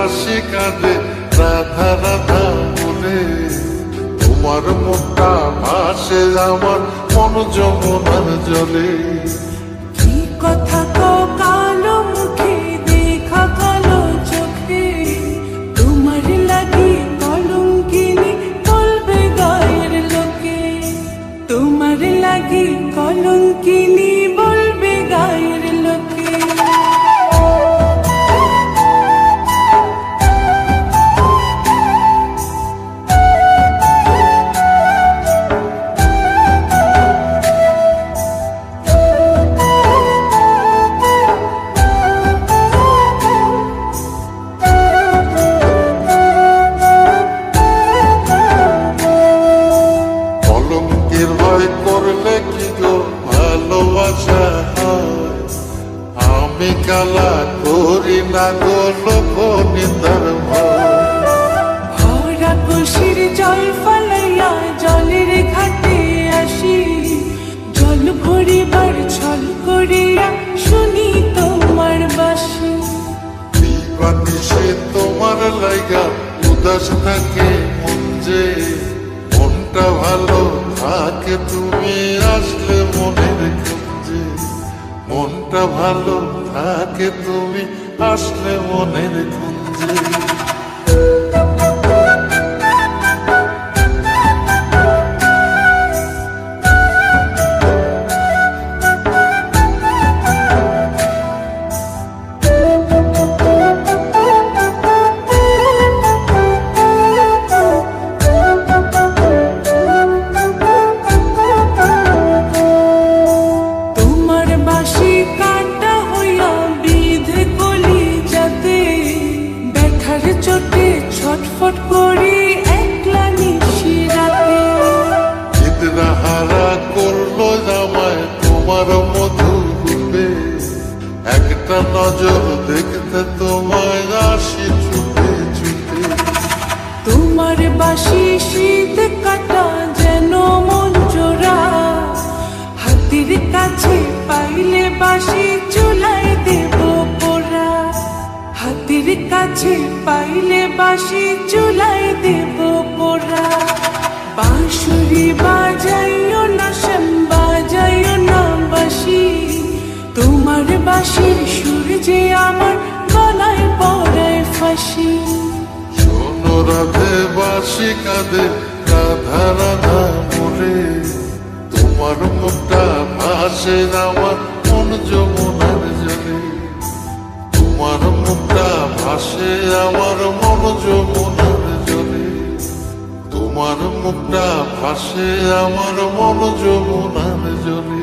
বাসি কাঁদে রাধা রাধা বলে। তোমার মুখটা ভাসে আমার মন যমুনার জলে। কি কথা কও কালো মুখে দেখা কালো চোখে, তোমার লাগি কলঙ্কিনী বলবে গায়ের লোকে, তোমার লাগি কলঙ্কিনী বলবে গায়ের লোকে। কলঙ্কের ভয় করলে কি গো ভালোবাসা হয়? আমি কালা করি না গো লোক নিন্দার ভয়। ভরা কুশির জল ফলাইয়া জলের ঘাটে আসি, জল ভরিবার ছল করিয়া শুনি তোমার বাঁশি। দিবানিশে তোমার লাইগা উদাস থাকে মন যে, মনটা ভালো থাকে তুমি আসলে মনের খুঁজে। মনটা ভালো থাকে তুমি আসলে মনের খুঁজে। তোমার বাঁশি কাটা হইয়া বিধে কলি যাতে, ব্যথার চোটে ছটফট করি একলা নিশি রাতে। হারা করলো জামায় তোমার মধু রূপে, একটা নজর দেখতে তোমায় আসি ছুটে ছুটে। তোমার বাঁশি শীত কাটা যেন মন জোড়া, হাতির কাছে পাইলে বাঁশি চুলায় দেব পোড়া, হাতির কাছে পাইলে বাঁশি চুলায় দেব পোড়া। বাঁশুরি বাজাইও না শ্যাম বাজাইও না বাঁশি, তোমার বাঁশির সুর যে আমার গলায় পড়ায় ফাঁসি। শোনো রাধে বাসি কাঁদে রাধা রাধা বলে। তোমার মুখটা ভাসে আমার মন যমুনার জলে। তোমার মুখটা ভাসে আমার মন যমুনার জলে। তোমার মুখটা ভাসে আমার মন যমুনার জলে।